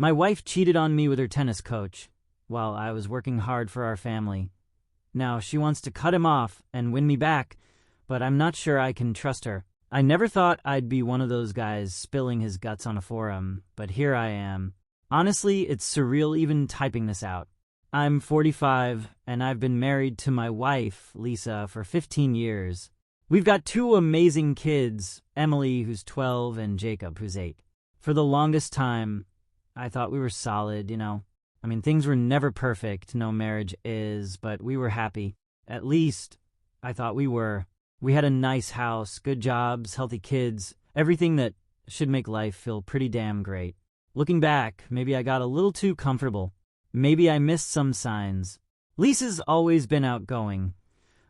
My wife cheated on me with her tennis coach while I was working hard for our family. Now she wants to cut him off and win me back, but I'm not sure I can trust her. I never thought I'd be one of those guys spilling his guts on a forum, but here I am. Honestly, it's surreal even typing this out. I'm 45, and I've been married to my wife, Lisa, for 15 years. We've got two amazing kids, Emily, who's 12, and Jacob, who's 8. For the longest time, I thought we were solid, I mean, things were never perfect, no marriage is, but we were happy. At least, I thought we were. We had a nice house, good jobs, healthy kids, everything that should make life feel pretty damn great. Looking back, maybe I got a little too comfortable. Maybe I missed some signs. Lisa's always been outgoing,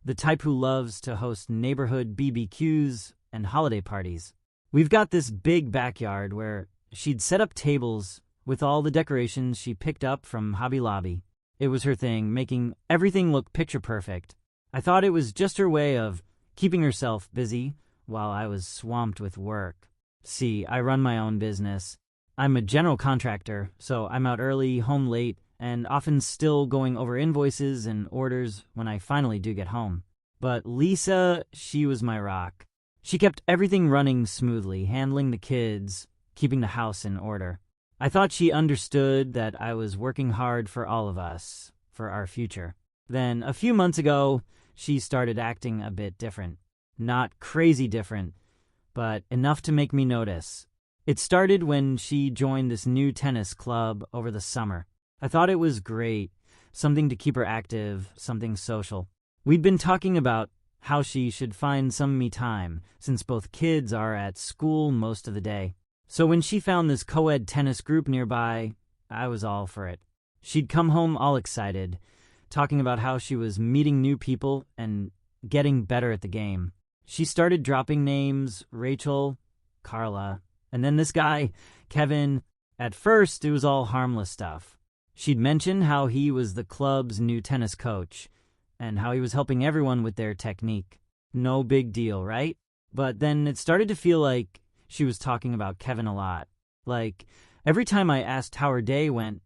the type who loves to host neighborhood BBQs and holiday parties. We've got this big backyard where she'd set up tables with all the decorations she picked up from Hobby Lobby. It was her thing, making everything look picture perfect. I thought it was just her way of keeping herself busy while I was swamped with work. See, I run my own business. I'm a general contractor, so I'm out early, home late, and often still going over invoices and orders when I finally do get home. But Lisa, she was my rock. She kept everything running smoothly, handling the kids, keeping the house in order. I thought she understood that I was working hard for all of us, for our future. Then, a few months ago, she started acting a bit different. Not crazy different, but enough to make me notice. It started when she joined this new tennis club over the summer. I thought it was great, something to keep her active, something social. We'd been talking about how she should find some me time, since both kids are at school most of the day. So when she found this co-ed tennis group nearby, I was all for it. She'd come home all excited, talking about how she was meeting new people and getting better at the game. She started dropping names, Rachel, Carla, and then this guy, Kevin. At first, it was all harmless stuff. She'd mention how he was the club's new tennis coach and how he was helping everyone with their technique. No big deal, right? But then it started to feel like she was talking about Kevin a lot. Like, every time I asked how her day went,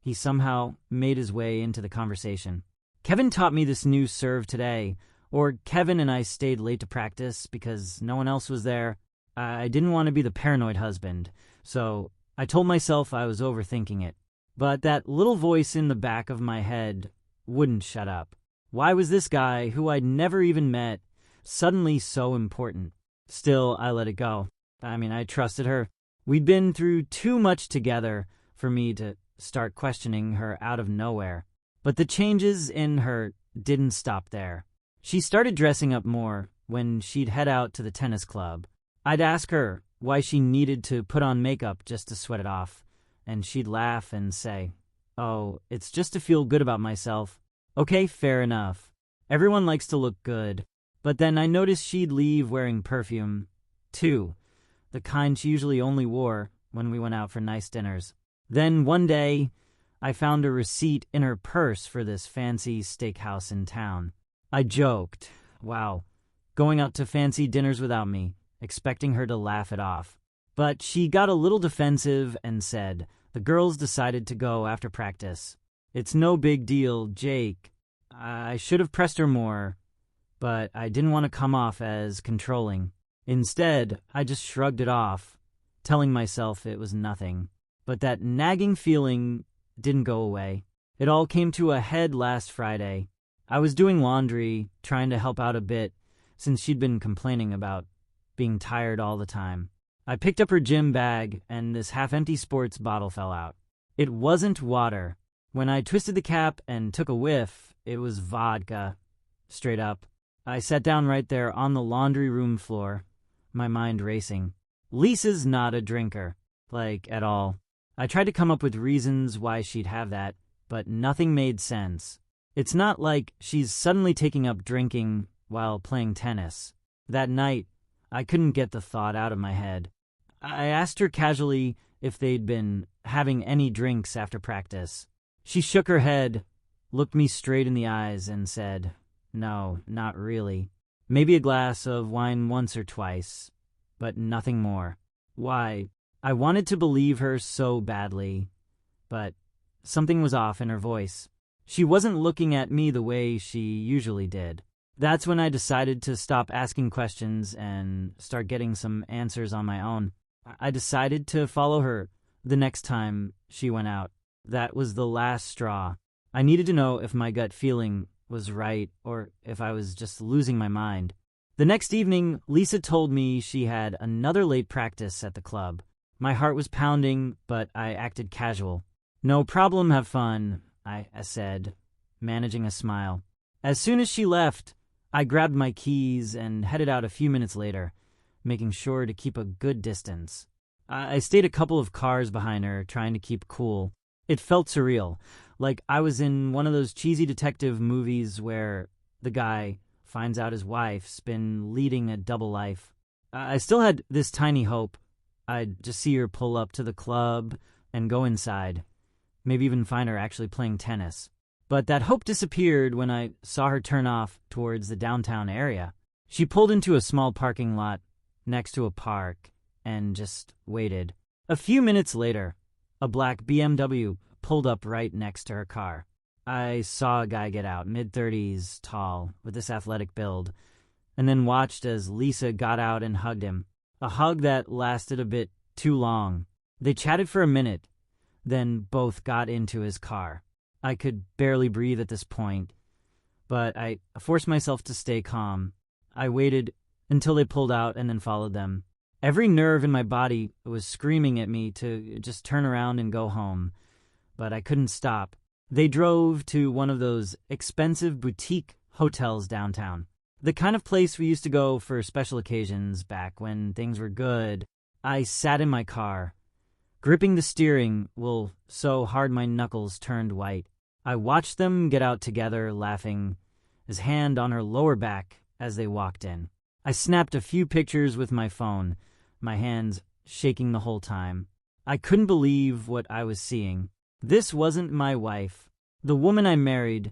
he somehow made his way into the conversation. Kevin taught me this new serve today, or Kevin and I stayed late to practice because no one else was there. I didn't want to be the paranoid husband, so I told myself I was overthinking it. But that little voice in the back of my head wouldn't shut up. Why was this guy, who I'd never even met, suddenly so important? Still, I let it go. I trusted her. We'd been through too much together for me to start questioning her out of nowhere. But the changes in her didn't stop there. She started dressing up more when she'd head out to the tennis club. I'd ask her why she needed to put on makeup just to sweat it off, and she'd laugh and say, "Oh, it's just to feel good about myself." Okay, fair enough. Everyone likes to look good. But then I noticed she'd leave wearing perfume, too. The kind she usually only wore when we went out for nice dinners. Then one day, I found a receipt in her purse for this fancy steakhouse in town. I joked, wow, going out to fancy dinners without me, expecting her to laugh it off. But she got a little defensive and said, "The girls decided to go after practice. It's no big deal, Jake." I should have pressed her more, but I didn't want to come off as controlling. Instead, I just shrugged it off, telling myself it was nothing. But that nagging feeling didn't go away. It all came to a head last Friday. I was doing laundry, trying to help out a bit, since she'd been complaining about being tired all the time. I picked up her gym bag, and this half-empty sports bottle fell out. It wasn't water. When I twisted the cap and took a whiff, it was vodka. Straight up. I sat down right there on the laundry room floor, my mind racing. Lisa's not a drinker, at all. I tried to come up with reasons why she'd have that, but nothing made sense. It's not like she's suddenly taking up drinking while playing tennis. That night, I couldn't get the thought out of my head. I asked her casually if they'd been having any drinks after practice. She shook her head, looked me straight in the eyes, and said, "No, not really. Maybe a glass of wine once or twice, but nothing more." Why? I wanted to believe her so badly, but something was off in her voice. She wasn't looking at me the way she usually did. That's when I decided to stop asking questions and start getting some answers on my own. I decided to follow her the next time she went out. That was the last straw. I needed to know if my gut feeling was right or if I was just losing my mind. The next evening, Lisa told me she had another late practice at the club. My heart was pounding, but I acted casual. "No problem, have fun," I said, managing a smile. As soon as she left, I grabbed my keys and headed out a few minutes later, making sure to keep a good distance. I stayed a couple of cars behind her, trying to keep cool. It felt surreal, like I was in one of those cheesy detective movies where the guy finds out his wife's been leading a double life. I still had this tiny hope I'd just see her pull up to the club and go inside, maybe even find her actually playing tennis. But that hope disappeared when I saw her turn off towards the downtown area. She pulled into a small parking lot next to a park and just waited. A few minutes later, a black BMW pulled up right next to her car. I saw a guy get out, mid-30s, tall, with this athletic build, and then watched as Lisa got out and hugged him. A hug that lasted a bit too long. They chatted for a minute, then both got into his car. I could barely breathe at this point, but I forced myself to stay calm. I waited until they pulled out and then followed them. Every nerve in my body was screaming at me to just turn around and go home, but I couldn't stop. They drove to one of those expensive boutique hotels downtown, the kind of place we used to go for special occasions back when things were good. I sat in my car, gripping the steering wheel so hard my knuckles turned white. I watched them get out together, laughing, his hand on her lower back as they walked in. I snapped a few pictures with my phone, my hands shaking the whole time. I couldn't believe what I was seeing. This wasn't my wife. The woman I married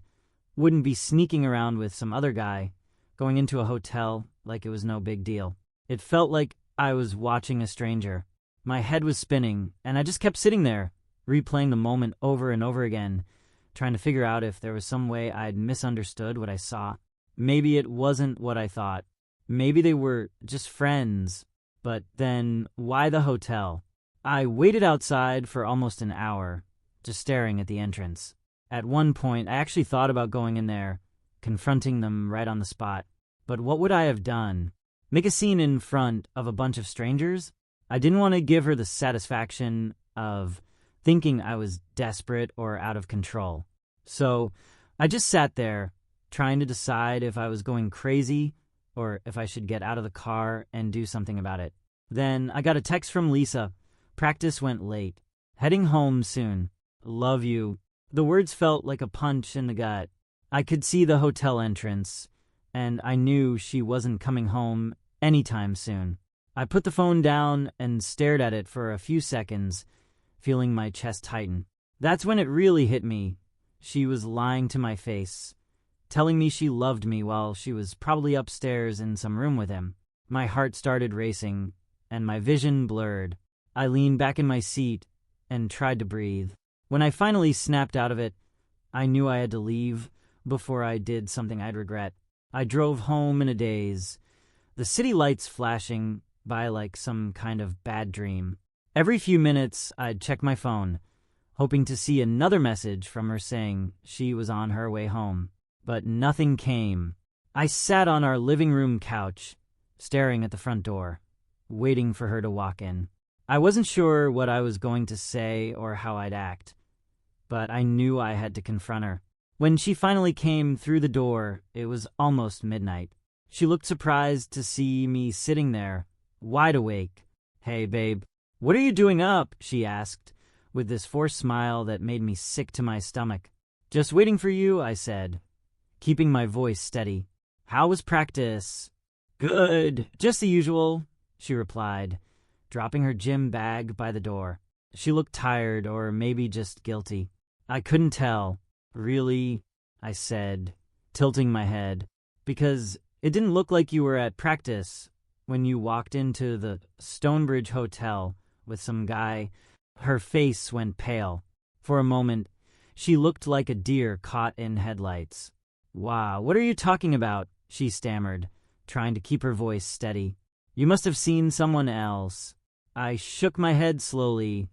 wouldn't be sneaking around with some other guy, going into a hotel like it was no big deal. It felt like I was watching a stranger. My head was spinning, and I just kept sitting there, replaying the moment over and over again, trying to figure out if there was some way I'd misunderstood what I saw. Maybe it wasn't what I thought. Maybe they were just friends. But then, why the hotel? I waited outside for almost an hour, just staring at the entrance. At one point, I actually thought about going in there, confronting them right on the spot. But what would I have done? Make a scene in front of a bunch of strangers? I didn't want to give her the satisfaction of thinking I was desperate or out of control. So I just sat there, trying to decide if I was going crazy or if I should get out of the car and do something about it. Then I got a text from Lisa. Practice went late. Heading home soon. Love you. The words felt like a punch in the gut. I could see the hotel entrance, and I knew she wasn't coming home anytime soon. I put the phone down and stared at it for a few seconds, feeling my chest tighten. That's when it really hit me. She was lying to my face, telling me she loved me while she was probably upstairs in some room with him. My heart started racing, and my vision blurred. I leaned back in my seat and tried to breathe. When I finally snapped out of it, I knew I had to leave before I did something I'd regret. I drove home in a daze, the city lights flashing by like some kind of bad dream. Every few minutes, I'd check my phone, hoping to see another message from her saying she was on her way home. But nothing came. I sat on our living room couch, staring at the front door, waiting for her to walk in. I wasn't sure what I was going to say or how I'd act, but I knew I had to confront her. When she finally came through the door, it was almost midnight. She looked surprised to see me sitting there, wide awake. "Hey, babe, what are you doing up?" she asked, with this forced smile that made me sick to my stomach. "Just waiting for you," I said, keeping my voice steady. "How was practice?" "Good, just the usual," she replied, dropping her gym bag by the door. She looked tired or maybe just guilty. I couldn't tell. "Really?" I said, tilting my head, "because it didn't look like you were at practice when you walked into the Stonebridge Hotel with some guy." Her face went pale. For a moment, she looked like a deer caught in headlights. "Wow, what are you talking about?" she stammered, trying to keep her voice steady. "You must have seen someone else." I shook my head slowly,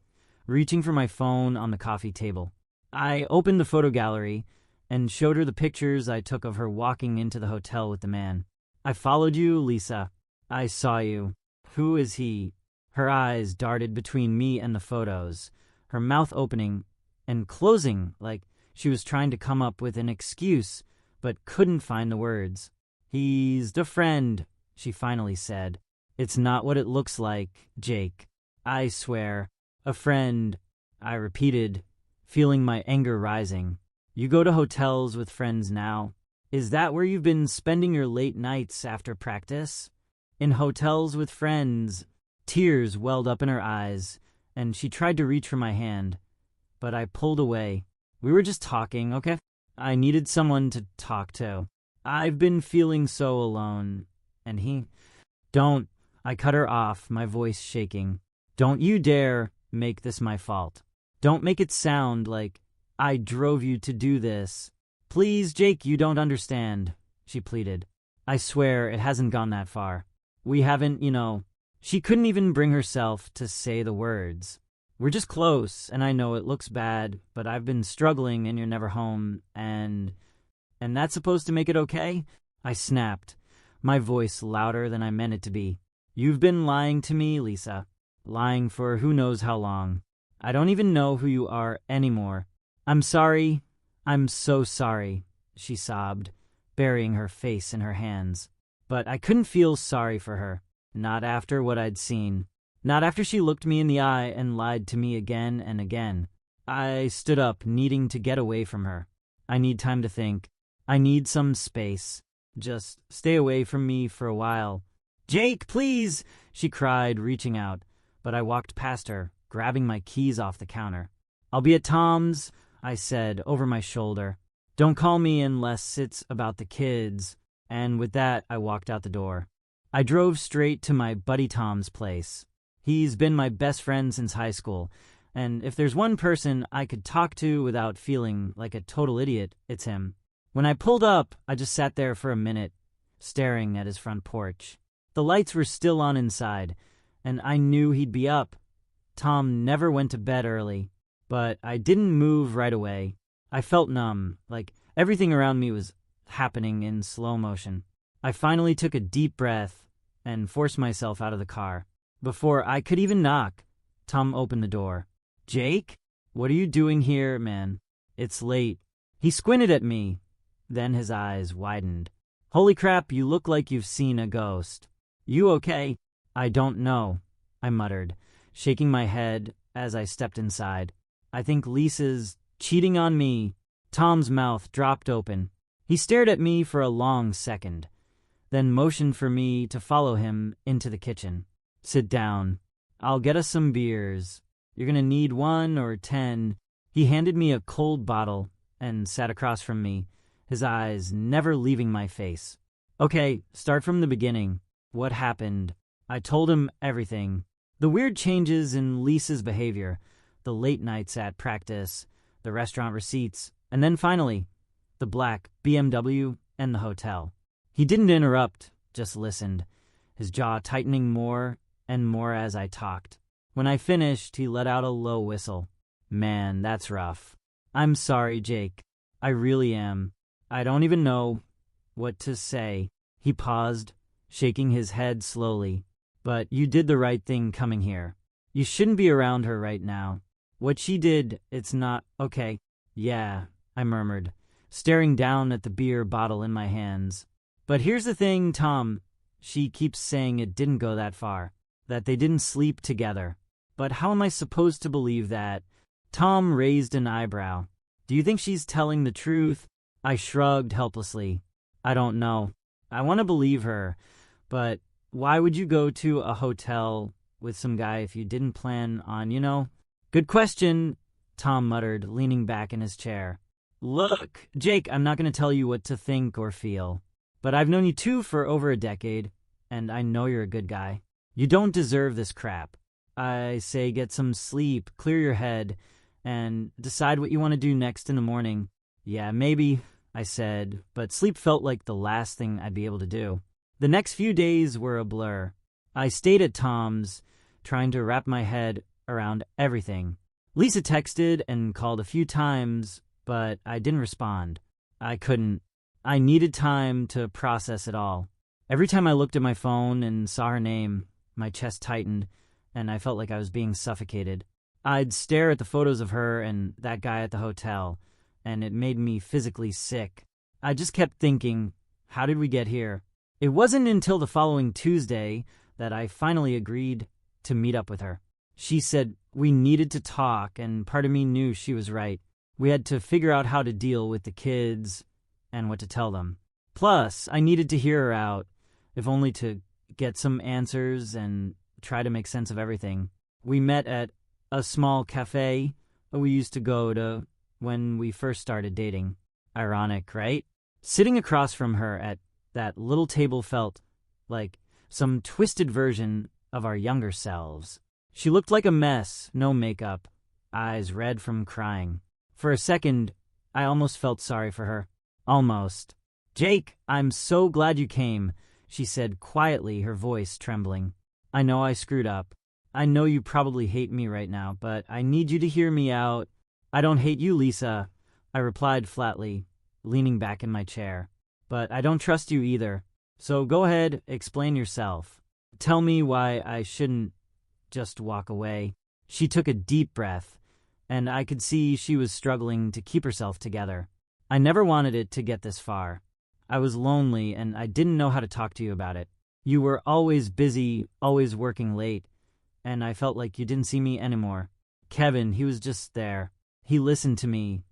reaching for my phone on the coffee table. I opened the photo gallery and showed her the pictures I took of her walking into the hotel with the man. "I followed you, Lisa. I saw you. Who is he?" Her eyes darted between me and the photos, her mouth opening and closing like she was trying to come up with an excuse but couldn't find the words. "He's the friend," she finally said. "It's not what it looks like, Jake. I swear. A friend," I repeated, feeling my anger rising. "You go to hotels with friends now? Is that where you've been spending your late nights after practice?" "In hotels with friends." Tears welled up in her eyes, and she tried to reach for my hand, but I pulled away. "We were just talking, okay?" I needed someone to talk to. I've been feeling so alone. And he... "Don't," I cut her off, my voice shaking. "Don't you dare make this my fault. Don't make it sound like I drove you to do this. Please, Jake, you don't understand," she pleaded. "I swear it hasn't gone that far. We haven't, She couldn't even bring herself to say the words. "We're just close, and I know it looks bad, but I've been struggling and you're never home, and that's supposed to make it okay?" I snapped, my voice louder than I meant it to be. "You've been lying to me, Lisa. Lying for who knows how long. I don't even know who you are anymore. I'm sorry. I'm so sorry," she sobbed, burying her face in her hands. But I couldn't feel sorry for her. Not after what I'd seen. Not after she looked me in the eye and lied to me again and again. I stood up, needing to get away from her. I need time to think. I need some space. Just stay away from me for a while. "Jake, please!" she cried, reaching out. But I walked past her, grabbing my keys off the counter. "I'll be at Tom's," I said over my shoulder. "Don't call me unless it's about the kids." And with that, I walked out the door. I drove straight to my buddy Tom's place. He's been my best friend since high school, and if there's one person I could talk to without feeling like a total idiot, it's him. When I pulled up, I just sat there for a minute, staring at his front porch. The lights were still on inside, and I knew he'd be up. Tom never went to bed early, but I didn't move right away. I felt numb, like everything around me was happening in slow motion. I finally took a deep breath and forced myself out of the car. Before I could even knock, Tom opened the door. "Jake? What are you doing here, man? It's late." He squinted at me, then his eyes widened. "Holy crap, you look like you've seen a ghost. You okay?" "I don't know," I muttered, shaking my head as I stepped inside. "I think Lisa's cheating on me." Tom's mouth dropped open. He stared at me for a long second, then motioned for me to follow him into the kitchen. "Sit down. I'll get us some beers. You're gonna need 1 or 10. He handed me a cold bottle and sat across from me, his eyes never leaving my face. "Okay, start from the beginning. What happened?" I told him everything. The weird changes in Lisa's behavior, the late nights at practice, the restaurant receipts, and then finally, the black BMW and the hotel. He didn't interrupt, just listened, his jaw tightening more and more as I talked. When I finished, he let out a low whistle. "Man, that's rough. I'm sorry, Jake. I really am. I don't even know what to say." He paused, shaking his head slowly. "But you did the right thing coming here. You shouldn't be around her right now. What she did, it's not okay." "Yeah," I murmured, staring down at the beer bottle in my hands. "But here's the thing, Tom. She keeps saying it didn't go that far, that they didn't sleep together. But how am I supposed to believe that?" Tom raised an eyebrow. "Do you think she's telling the truth?" I shrugged helplessly. "I don't know. I want to believe her, but why would you go to a hotel with some guy if you didn't plan on, "Good question," Tom muttered, leaning back in his chair. "Look, Jake, I'm not going to tell you what to think or feel, but I've known you two for over a decade, and I know you're a good guy. You don't deserve this crap. I say get some sleep, clear your head, and decide what you want to do next in the morning. Yeah, maybe, I said, but sleep felt like the last thing I'd be able to do. The next few days were a blur. I stayed at Tom's, trying to wrap my head around everything. Lisa texted and called a few times, but I didn't respond. I couldn't. I needed time to process it all. Every time I looked at my phone and saw her name, my chest tightened, and I felt like I was being suffocated. I'd stare at the photos of her and that guy at the hotel, and it made me physically sick. I just kept thinking, how did we get here? It wasn't until the following Tuesday that I finally agreed to meet up with her. She said we needed to talk, and part of me knew she was right. We had to figure out how to deal with the kids and what to tell them. Plus, I needed to hear her out, if only to get some answers and try to make sense of everything. We met at a small cafe we used to go to when we first started dating. Ironic, right? Sitting across from her at that little table felt like some twisted version of our younger selves. She looked like a mess, no makeup, eyes red from crying. For a second, I almost felt sorry for her. Almost. "Jake, I'm so glad you came," she said quietly, her voice trembling. "I know I screwed up. I know you probably hate me right now, but I need you to hear me out." "I don't hate you, Lisa," I replied flatly, leaning back in my chair. "But I don't trust you either. So go ahead, explain yourself. Tell me why I shouldn't just walk away." She took a deep breath, and I could see she was struggling to keep herself together. "I never wanted it to get this far. I was lonely, and I didn't know how to talk to you about it. You were always busy, always working late, and I felt like you didn't see me anymore. Kevin, he was just there. He listened to me,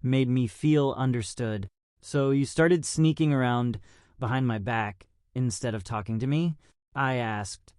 made me feel understood. So you started sneaking around behind my back instead of talking to me?" I asked,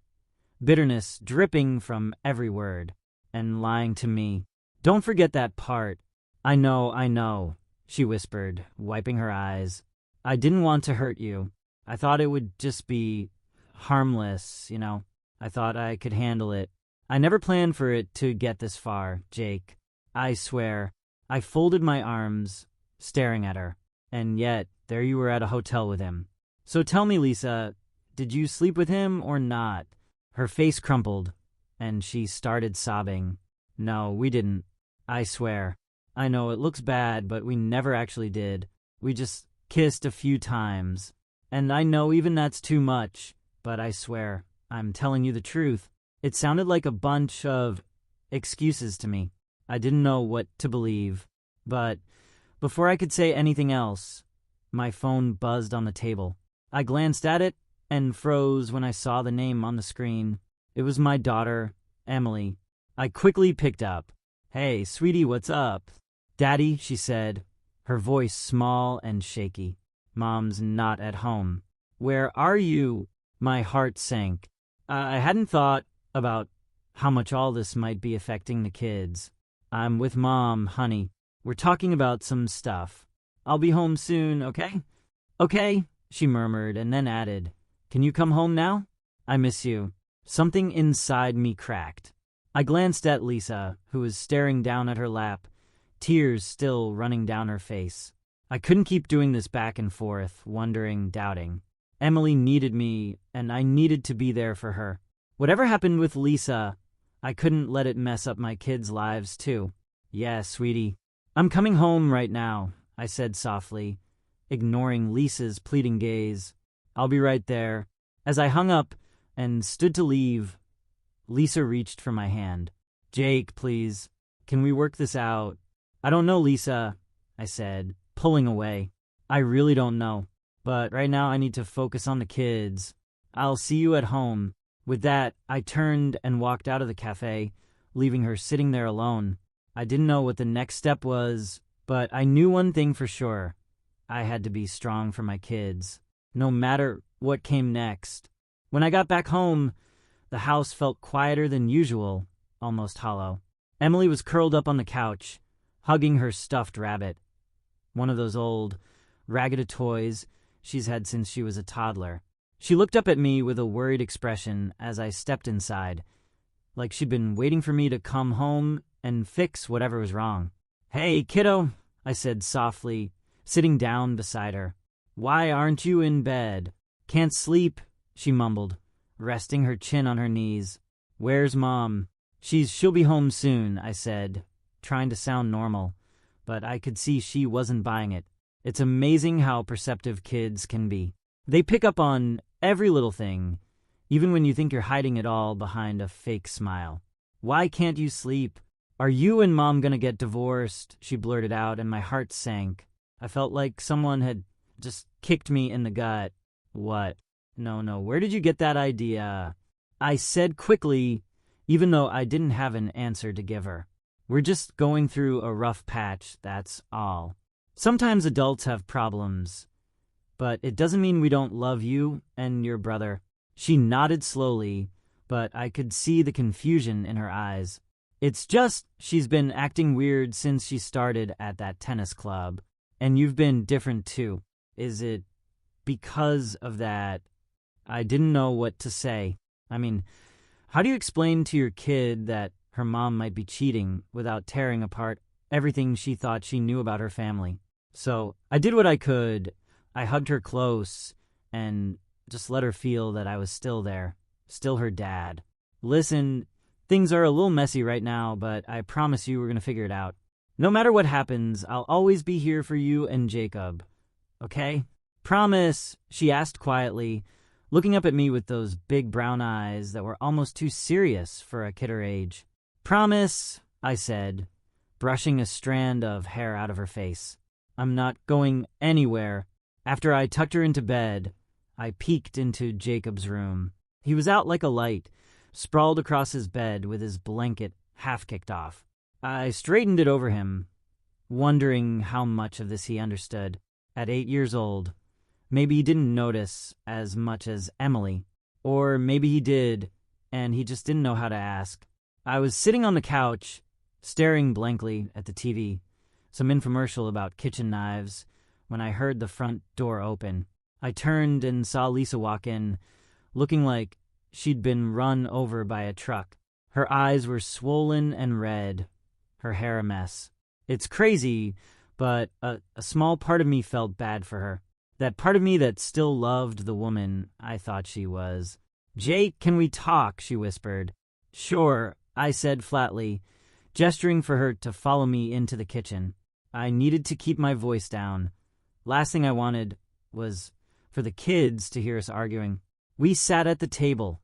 bitterness dripping from every word, and lying to me. "Don't forget that part." I know," she whispered, wiping her eyes. "I didn't want to hurt you. I thought it would just be harmless, you know. I thought I could handle it. I never planned for it to get this far, Jake. I swear." I folded my arms, staring at her. "And yet, there you were at a hotel with him. So tell me, Lisa, did you sleep with him or not?" Her face crumpled, and she started sobbing. "No, we didn't. I swear. I know it looks bad, but we never actually did. We just kissed a few times. And I know even that's too much, but I swear, I'm telling you the truth." It sounded like a bunch of excuses to me. I didn't know what to believe. But before I could say anything else, my phone buzzed on the table. I glanced at it and froze when I saw the name on the screen. It was my daughter, Emily. I quickly picked up. "Hey, sweetie, what's up?" "Daddy," she said, her voice small and shaky. "Mom's not at home." "Where are you?" My heart sank. I hadn't thought about how much all this might be affecting the kids. "I'm with Mom, honey. We're talking about some stuff. I'll be home soon, okay?" "Okay," she murmured, and then added, "Can you come home now? I miss you." Something inside me cracked. I glanced at Lisa, who was staring down at her lap, tears still running down her face. I couldn't keep doing this back and forth, wondering, doubting. Emily needed me, and I needed to be there for her. Whatever happened with Lisa, I couldn't let it mess up my kids' lives, too. "Yeah, sweetie. I'm coming home right now," I said softly, ignoring Lisa's pleading gaze. "I'll be right there." As I hung up and stood to leave, Lisa reached for my hand. "Jake, please. Can we work this out?" "I don't know, Lisa," I said, pulling away. "I really don't know. But right now I need to focus on the kids. I'll see you at home." With that, I turned and walked out of the cafe, leaving her sitting there alone. I didn't know what the next step was, but I knew one thing for sure. I had to be strong for my kids, no matter what came next. When I got back home, the house felt quieter than usual, almost hollow. Emily was curled up on the couch, hugging her stuffed rabbit, one of those old, ragged toys she's had since she was a toddler. She looked up at me with a worried expression as I stepped inside, like she'd been waiting for me to come home and fix whatever was wrong. "Hey, kiddo," I said softly, sitting down beside her. "Why aren't you in bed?" "Can't sleep," she mumbled, resting her chin on her knees. "Where's Mom?" She'll be home soon," I said, trying to sound normal, but I could see she wasn't buying it. It's amazing how perceptive kids can be. They pick up on every little thing, even when you think you're hiding it all behind a fake smile. "Why can't you sleep? Are you and Mom gonna get divorced?" she blurted out, and my heart sank. I felt like someone had just kicked me in the gut. "What? No, where did you get that idea?" I said quickly, even though I didn't have an answer to give her. "We're just going through a rough patch, that's all. Sometimes adults have problems, but it doesn't mean we don't love you and your brother." She nodded slowly, but I could see the confusion in her eyes. "It's just she's been acting weird since she started at that tennis club, and you've been different too. Is it because of that?" I didn't know what to say. I mean, how do you explain to your kid that her mom might be cheating without tearing apart everything she thought she knew about her family? So I did what I could. I hugged her close and just let her feel that I was still there, still her dad. "Listen, things are a little messy right now, but I promise you we're going to figure it out. No matter what happens, I'll always be here for you and Jacob. Okay? Promise?" she asked quietly, looking up at me with those big brown eyes that were almost too serious for a kid her age. "Promise," I said, brushing a strand of hair out of her face. "I'm not going anywhere." After I tucked her into bed, I peeked into Jacob's room. He was out like a light, sprawled across his bed with his blanket half kicked off. I straightened it over him, wondering how much of this he understood. At 8 years old, maybe he didn't notice as much as Emily, or maybe he did, and he just didn't know how to ask. I was sitting on the couch, staring blankly at the TV, some infomercial about kitchen knives, when I heard the front door open. I turned and saw Lisa walk in, looking like she'd been run over by a truck. Her eyes were swollen and red, her hair a mess. It's crazy, but a small part of me felt bad for her. That part of me that still loved the woman I thought she was. "Jake, can we talk?" she whispered. "Sure," I said flatly, gesturing for her to follow me into the kitchen. I needed to keep my voice down. Last thing I wanted was for the kids to hear us arguing. We sat at the table,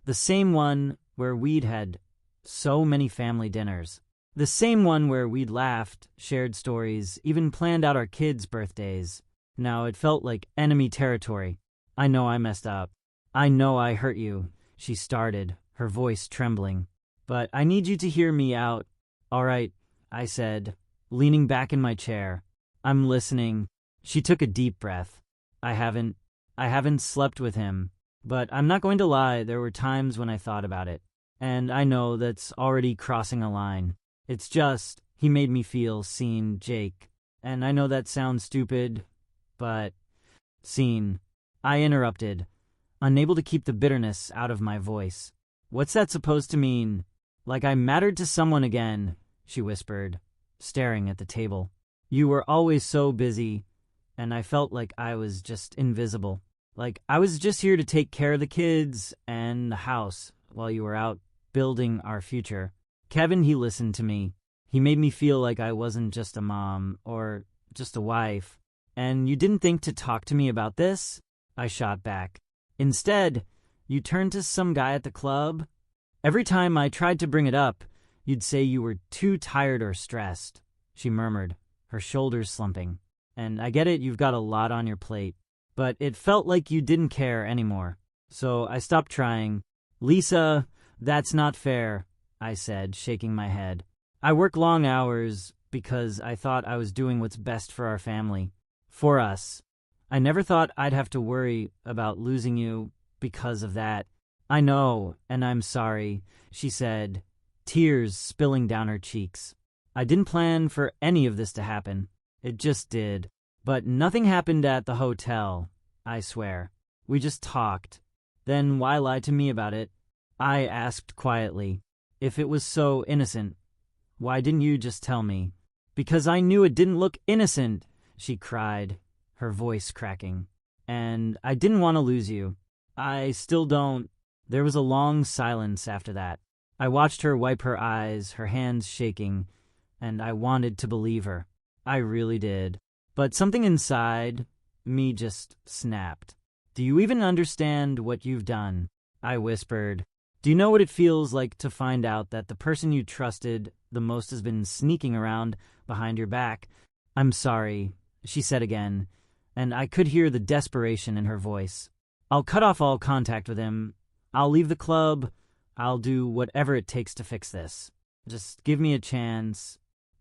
the same one where we'd had so many family dinners. The same one where we'd laughed, shared stories, even planned out our kids' birthdays. Now it felt like enemy territory. "I know I messed up. I know I hurt you," she started, her voice trembling. "But I need you to hear me out." "All right," I said, leaning back in my chair. "I'm listening." She took a deep breath. I haven't slept with him, but I'm not going to lie, there were times when I thought about it. And I know that's already crossing a line. It's just, he made me feel seen, Jake. And I know that sounds stupid, but... Seen. I interrupted, unable to keep the bitterness out of my voice. "What's that supposed to mean? Like I mattered to someone again," she whispered, staring at the table. "You were always so busy, and I felt like I was just invisible. Like I was just here to take care of the kids and the house while you were out building our future." Kevin, he listened to me. He made me feel like I wasn't just a mom or just a wife. "And you didn't think to talk to me about this?" I shot back. "Instead, you turned to some guy at the club. Every time I tried to bring it up, you'd say you were too tired or stressed," she murmured, her shoulders slumping. "And I get it, you've got a lot on your plate. But it felt like you didn't care anymore. So I stopped trying." "Lisa, that's not fair," I said, shaking my head. "I work long hours because I thought I was doing what's best for our family. For us. I never thought I'd have to worry about losing you because of that." "I know, and I'm sorry," she said, tears spilling down her cheeks. "I didn't plan for any of this to happen. It just did. But nothing happened at the hotel, I swear. We just talked. Then why lie to me about it?" I asked quietly. "If it was so innocent, Why didn't you just tell me? Because I knew it didn't look innocent, she cried, her voice cracking. And I didn't want to lose you. I still don't. There was a long silence after that. I watched her wipe her eyes, her hands shaking, and I wanted to believe her. I really did. But something inside me just snapped. Do you even understand what you've done? I whispered. Do you know what it feels like to find out that the person you trusted the most has been sneaking around behind your back? I'm sorry, she said again, and I could hear the desperation in her voice. I'll cut off all contact with him. I'll leave the club. I'll do whatever it takes to fix this. Just give me a chance.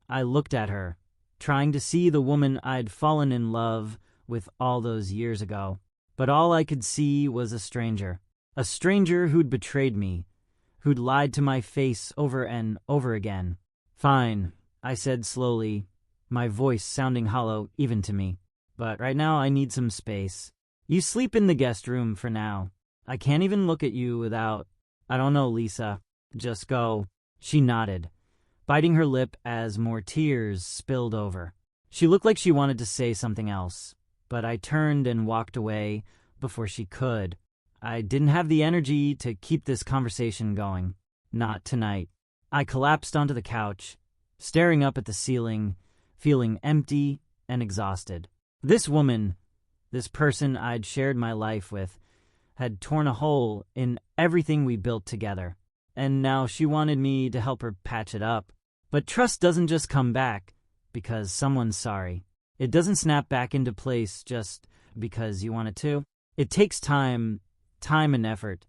I looked at her, trying to see the woman I'd fallen in love with all those years ago. But all I could see was a stranger who'd betrayed me, who'd lied to my face over and over again. Fine, I said slowly, my voice sounding hollow even to me. But right now I need some space. You sleep in the guest room for now. I can't even look at you without... I don't know, Lisa. Just go. She nodded, biting her lip as more tears spilled over. She looked like she wanted to say something else, but I turned and walked away before she could. I didn't have the energy to keep this conversation going. Not tonight. I collapsed onto the couch, staring up at the ceiling, feeling empty and exhausted. This woman, this person I'd shared my life with, had torn a hole in everything we built together, and now she wanted me to help her patch it up. But trust doesn't just come back because someone's sorry. It doesn't snap back into place just because you want it to. It takes time and effort,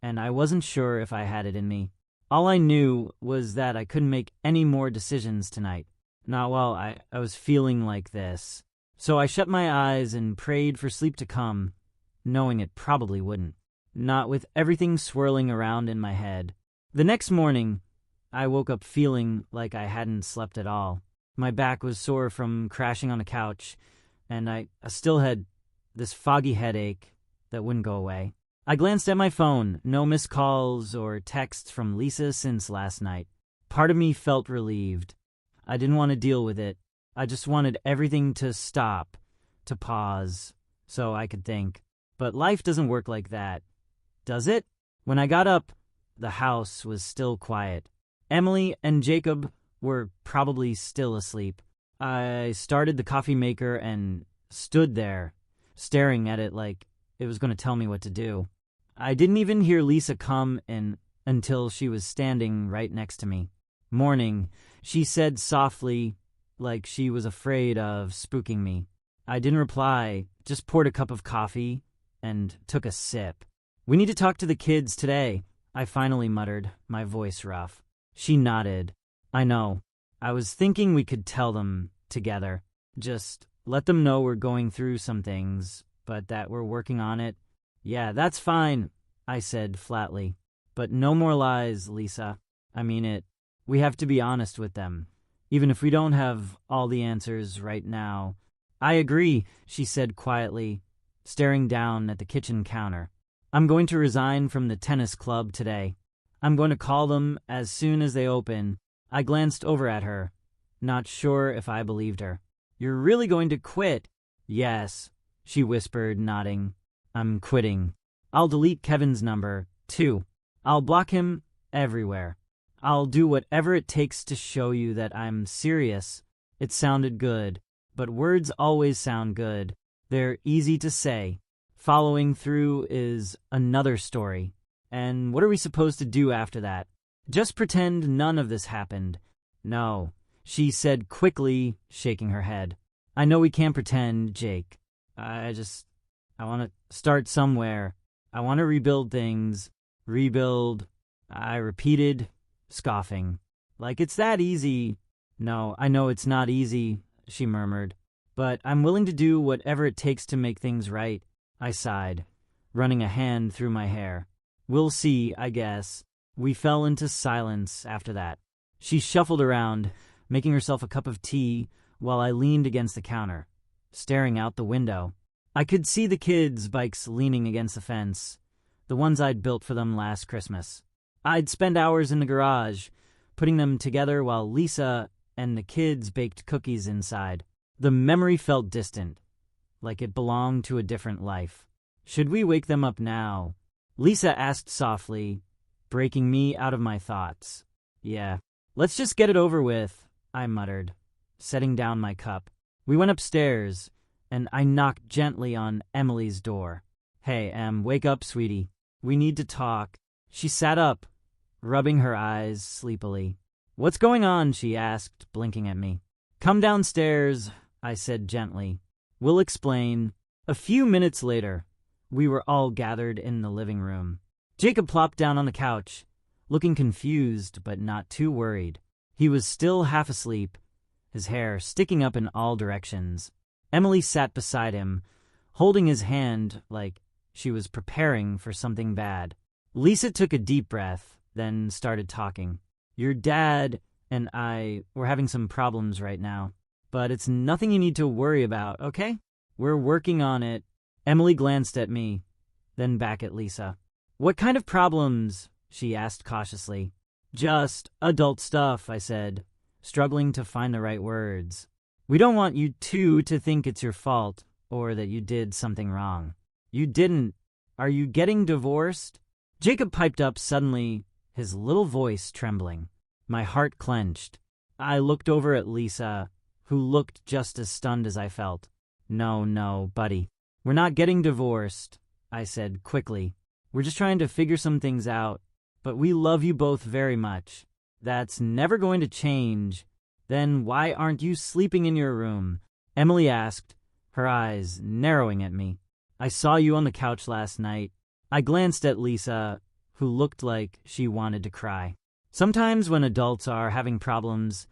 and I wasn't sure if I had it in me. All I knew was that I couldn't make any more decisions tonight. Not while I was feeling like this. So I shut my eyes and prayed for sleep to come, knowing it probably wouldn't. Not with everything swirling around in my head. The next morning, I woke up feeling like I hadn't slept at all. My back was sore from crashing on the couch, and I still had this foggy headache that wouldn't go away. I glanced at my phone. No missed calls or texts from Lisa since last night. Part of me felt relieved. I didn't want to deal with it. I just wanted everything to stop, to pause, so I could think. But life doesn't work like that, does it? When I got up, the house was still quiet. Emily and Jacob were probably still asleep. I started the coffee maker and stood there, staring at it like it was going to tell me what to do. I didn't even hear Lisa come in until she was standing right next to me. Morning, she said softly, like she was afraid of spooking me. I didn't reply, just poured a cup of coffee and took a sip. We need to talk to the kids today, I finally muttered, my voice rough. She nodded. I know. I was thinking we could tell them together. Just let them know we're going through some things, but that we're working on it. Yeah, that's fine, I said flatly. But no more lies, Lisa. I mean it. We have to be honest with them, even if we don't have all the answers right now. I agree, she said quietly, staring down at the kitchen counter. I'm going to resign from the tennis club today. I'm going to call them as soon as they open. I glanced over at her, not sure if I believed her. You're really going to quit? Yes, she whispered, nodding. I'm quitting. I'll delete Kevin's number, too. I'll block him everywhere. I'll do whatever it takes to show you that I'm serious. It sounded good, but words always sound good. They're easy to say. Following through is another story. And what are we supposed to do after that? Just pretend none of this happened. No, she said quickly, shaking her head. I know we can't pretend, Jake. I want to start somewhere. I want to rebuild things. Rebuild, I repeated, scoffing. Like it's that easy. No, I know it's not easy, she murmured. But I'm willing to do whatever it takes to make things right. I sighed, running a hand through my hair. We'll see, I guess. We fell into silence after that. She shuffled around, making herself a cup of tea while I leaned against the counter, staring out the window. I could see the kids' bikes leaning against the fence, the ones I'd built for them last Christmas. I'd spend hours in the garage, putting them together while Lisa and the kids baked cookies inside. The memory felt distant, like it belonged to a different life. Should we wake them up now? Lisa asked softly, breaking me out of my thoughts. Yeah, let's just get it over with, I muttered, setting down my cup. We went upstairs, and I knocked gently on Emily's door. Hey, Em, wake up, sweetie. We need to talk. She sat up, rubbing her eyes sleepily. What's going on? She asked, blinking at me. Come downstairs, I said gently. We'll explain. A few minutes later, we were all gathered in the living room. Jacob plopped down on the couch, looking confused but not too worried. He was still half asleep, his hair sticking up in all directions. Emily sat beside him, holding his hand like she was preparing for something bad. Lisa took a deep breath, then started talking. Your dad and I were having some problems right now, but it's nothing you need to worry about, okay? We're working on it. Emily glanced at me, then back at Lisa. What kind of problems? She asked cautiously. Just adult stuff, I said, struggling to find the right words. We don't want you two to think it's your fault or that you did something wrong. You didn't. Are you getting divorced? Jacob piped up suddenly, his little voice trembling. My heart clenched. I looked over at Lisa, who looked just as stunned as I felt. No, buddy. We're not getting divorced, I said quickly. We're just trying to figure some things out, but we love you both very much. That's never going to change. Then why aren't you sleeping in your room? Emily asked, her eyes narrowing at me. I saw you on the couch last night. I glanced at Lisa, who looked like she wanted to cry. Sometimes when adults are having problems,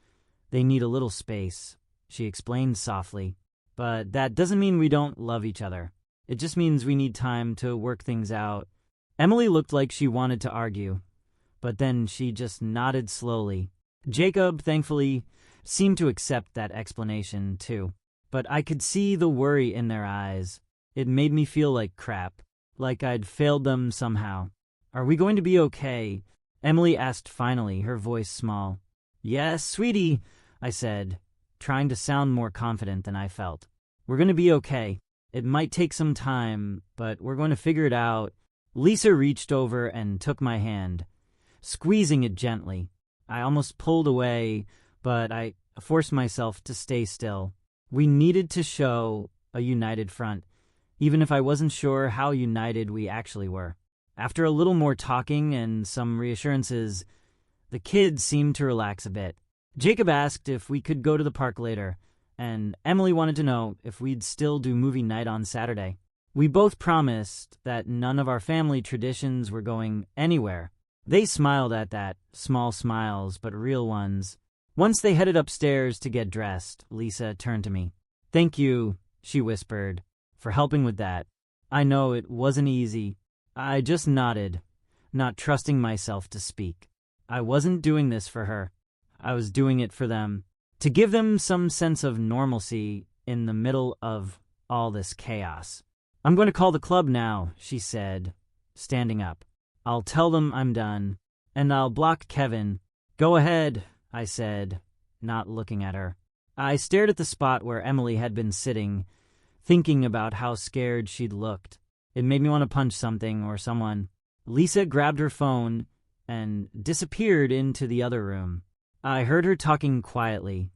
they need a little space, she explained softly. But that doesn't mean we don't love each other. It just means we need time to work things out. Emily looked like she wanted to argue, but then she just nodded slowly. Jacob, thankfully, seemed to accept that explanation, too. But I could see the worry in their eyes. It made me feel like crap, like I'd failed them somehow. Are we going to be okay? Emily asked finally, her voice small. Yes, sweetie, I said, trying to sound more confident than I felt. We're going to be okay. It might take some time, but we're going to figure it out. Lisa reached over and took my hand, squeezing it gently. I almost pulled away, but I forced myself to stay still. We needed to show a united front, even if I wasn't sure how united we actually were. After a little more talking and some reassurances, the kids seemed to relax a bit. Jacob asked if we could go to the park later, and Emily wanted to know if we'd still do movie night on Saturday. We both promised that none of our family traditions were going anywhere. They smiled at that, small smiles, but real ones. Once they headed upstairs to get dressed, Lisa turned to me. Thank you, she whispered, for helping with that. I know it wasn't easy. I just nodded, not trusting myself to speak. I wasn't doing this for her. I was doing it for them, to give them some sense of normalcy in the middle of all this chaos. I'm going to call the club now, she said, standing up. I'll tell them I'm done, and I'll block Kevin. Go ahead, I said, not looking at her. I stared at the spot where Emily had been sitting, thinking about how scared she'd looked. It made me want to punch something or someone. Lisa grabbed her phone and disappeared into the other room. I heard her talking quietly,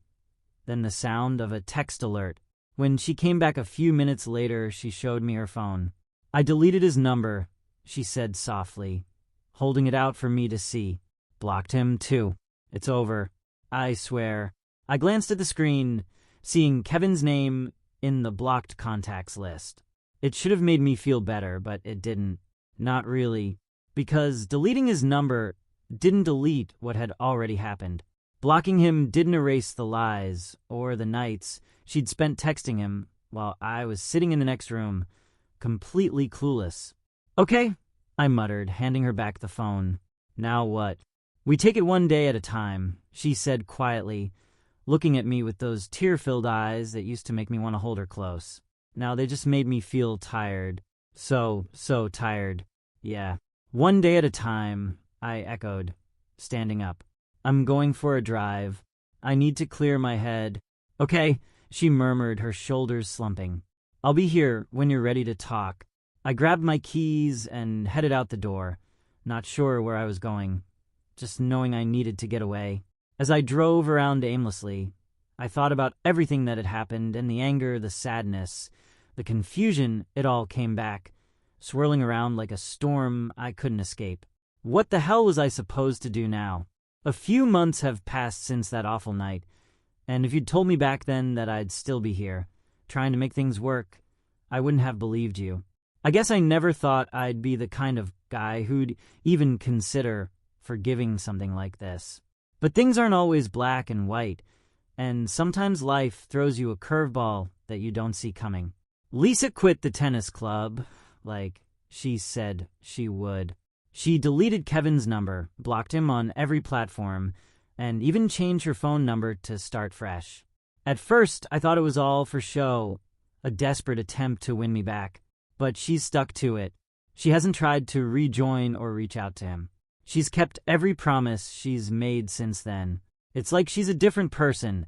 then the sound of a text alert. When she came back a few minutes later, she showed me her phone. I deleted his number, she said softly, holding it out for me to see. Blocked him, too. It's over. I swear. I glanced at the screen, seeing Kevin's name in the blocked contacts list. It should have made me feel better, but it didn't. Not really. Because deleting his number didn't delete what had already happened. Blocking him didn't erase the lies or the nights she'd spent texting him while I was sitting in the next room, completely clueless. Okay, I muttered, handing her back the phone. Now what? We take it one day at a time, she said quietly, looking at me with those tear-filled eyes that used to make me want to hold her close. Now they just made me feel tired. So tired. Yeah. One day at a time, I echoed, standing up. I'm going for a drive. I need to clear my head. Okay, she murmured, her shoulders slumping. I'll be here when you're ready to talk. I grabbed my keys and headed out the door, not sure where I was going, just knowing I needed to get away. As I drove around aimlessly, I thought about everything that had happened, and the anger, the sadness, the confusion. It all came back, swirling around like a storm I couldn't escape. What the hell was I supposed to do now? A few months have passed since that awful night, and if you'd told me back then that I'd still be here, trying to make things work, I wouldn't have believed you. I guess I never thought I'd be the kind of guy who'd even consider forgiving something like this. But things aren't always black and white, and sometimes life throws you a curveball that you don't see coming. Lisa quit the tennis club, like she said she would. She deleted Kevin's number, blocked him on every platform, and even changed her phone number to start fresh. At first, I thought it was all for show, a desperate attempt to win me back. But she's stuck to it. She hasn't tried to rejoin or reach out to him. She's kept every promise she's made since then. It's like she's a different person,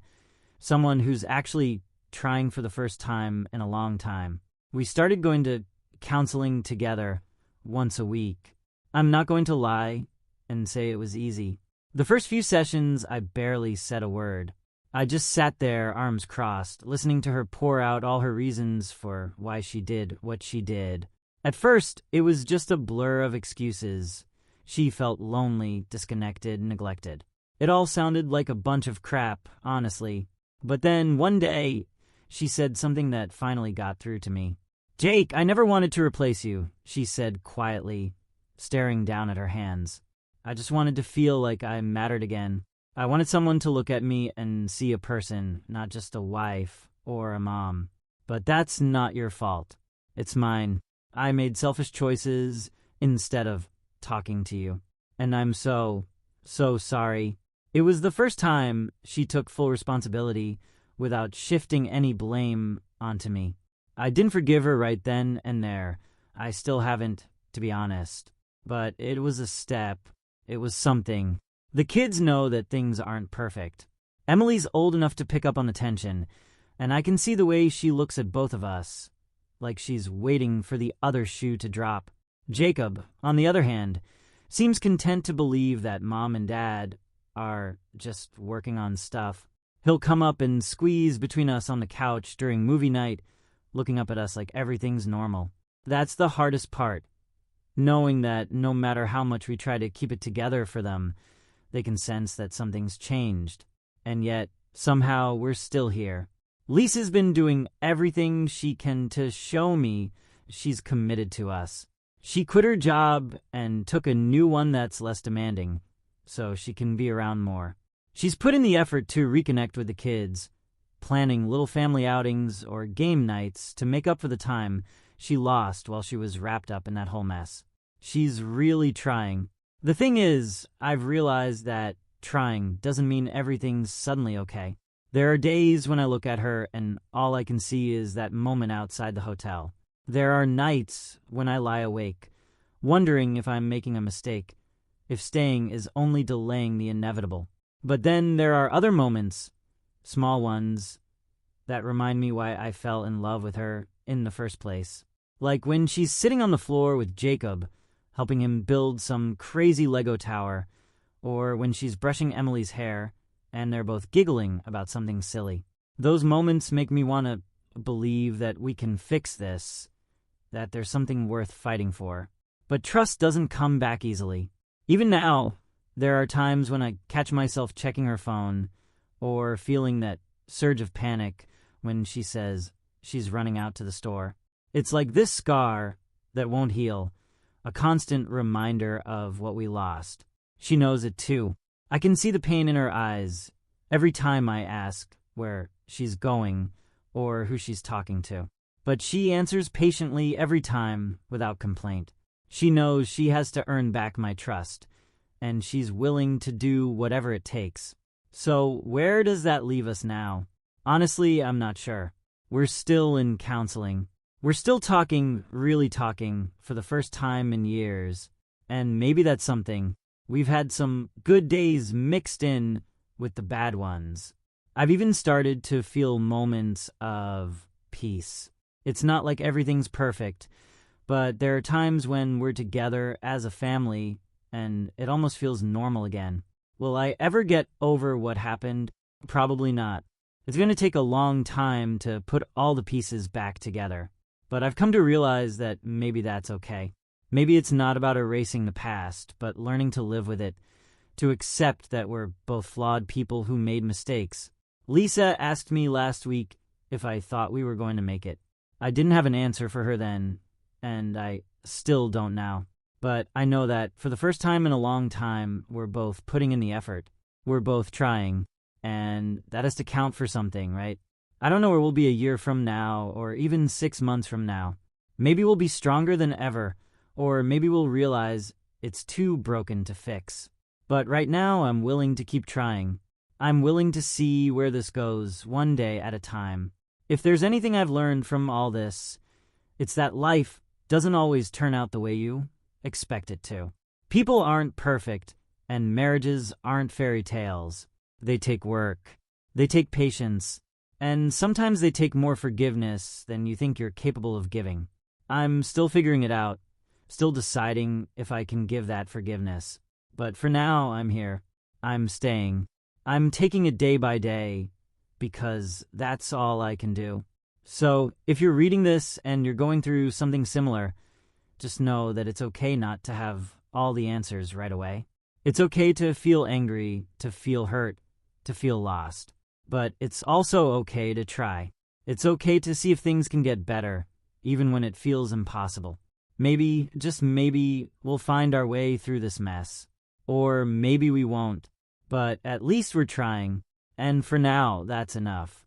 someone who's actually trying for the first time in a long time. We started going to counseling together once a week. I'm not going to lie and say it was easy. The first few sessions, I barely said a word. I just sat there, arms crossed, listening to her pour out all her reasons for why she did what she did. At first, it was just a blur of excuses. She felt lonely, disconnected, neglected. It all sounded like a bunch of crap, honestly. But then, one day, she said something that finally got through to me. "Jake, I never wanted to replace you," she said quietly, staring down at her hands. "I just wanted to feel like I mattered again. I wanted someone to look at me and see a person, not just a wife or a mom. But that's not your fault. It's mine. I made selfish choices instead of talking to you. And I'm so sorry." It was the first time she took full responsibility without shifting any blame onto me. I didn't forgive her right then and there. I still haven't, to be honest. But it was a step. It was something. The kids know that things aren't perfect. Emily's old enough to pick up on the tension, and I can see the way she looks at both of us, like she's waiting for the other shoe to drop. Jacob, on the other hand, seems content to believe that Mom and Dad are just working on stuff. He'll come up and squeeze between us on the couch during movie night, looking up at us like everything's normal. That's the hardest part, knowing that no matter how much we try to keep it together for them, they can sense that something's changed, and yet, somehow, we're still here. Lisa's been doing everything she can to show me she's committed to us. She quit her job and took a new one that's less demanding, so she can be around more. She's put in the effort to reconnect with the kids, planning little family outings or game nights to make up for the time she lost while she was wrapped up in that whole mess. She's really trying. The thing is, I've realized that trying doesn't mean everything's suddenly okay. There are days when I look at her and all I can see is that moment outside the hotel. There are nights when I lie awake, wondering if I'm making a mistake, if staying is only delaying the inevitable. But then there are other moments, small ones, that remind me why I fell in love with her in the first place. Like when she's sitting on the floor with Jacob, helping him build some crazy Lego tower, or when she's brushing Emily's hair and they're both giggling about something silly. Those moments make me want to believe that we can fix this, that there's something worth fighting for. But trust doesn't come back easily. Even now, there are times when I catch myself checking her phone or feeling that surge of panic when she says she's running out to the store. It's like this scar that won't heal, a constant reminder of what we lost. She knows it too. I can see the pain in her eyes every time I ask where she's going or who she's talking to. But she answers patiently every time without complaint. She knows she has to earn back my trust, and she's willing to do whatever it takes. So where does that leave us now? Honestly, I'm not sure. We're still in counseling. We're still talking, really talking, for the first time in years. And maybe that's something. We've had some good days mixed in with the bad ones. I've even started to feel moments of peace. It's not like everything's perfect, but there are times when we're together as a family and it almost feels normal again. Will I ever get over what happened? Probably not. It's going to take a long time to put all the pieces back together. But I've come to realize that maybe that's okay. Maybe it's not about erasing the past, but learning to live with it, to accept that we're both flawed people who made mistakes. Lisa asked me last week if I thought we were going to make it. I didn't have an answer for her then, and I still don't now. But I know that for the first time in a long time, we're both putting in the effort. We're both trying, and that has to count for something, right? I don't know where we'll be a year from now, or even 6 months from now. Maybe we'll be stronger than ever, or maybe we'll realize it's too broken to fix. But right now, I'm willing to keep trying. I'm willing to see where this goes, one day at a time. If there's anything I've learned from all this, it's that life doesn't always turn out the way you expect it to. People aren't perfect, and marriages aren't fairy tales. They take work. They take patience. And sometimes they take more forgiveness than you think you're capable of giving. I'm still figuring it out, still deciding if I can give that forgiveness. But for now, I'm here. I'm staying. I'm taking it day by day because that's all I can do. So if you're reading this and you're going through something similar, just know that it's okay not to have all the answers right away. It's okay to feel angry, to feel hurt, to feel lost. But it's also okay to try. It's okay to see if things can get better, even when it feels impossible. Maybe, just maybe, we'll find our way through this mess. Or maybe we won't. But at least we're trying. And for now, that's enough.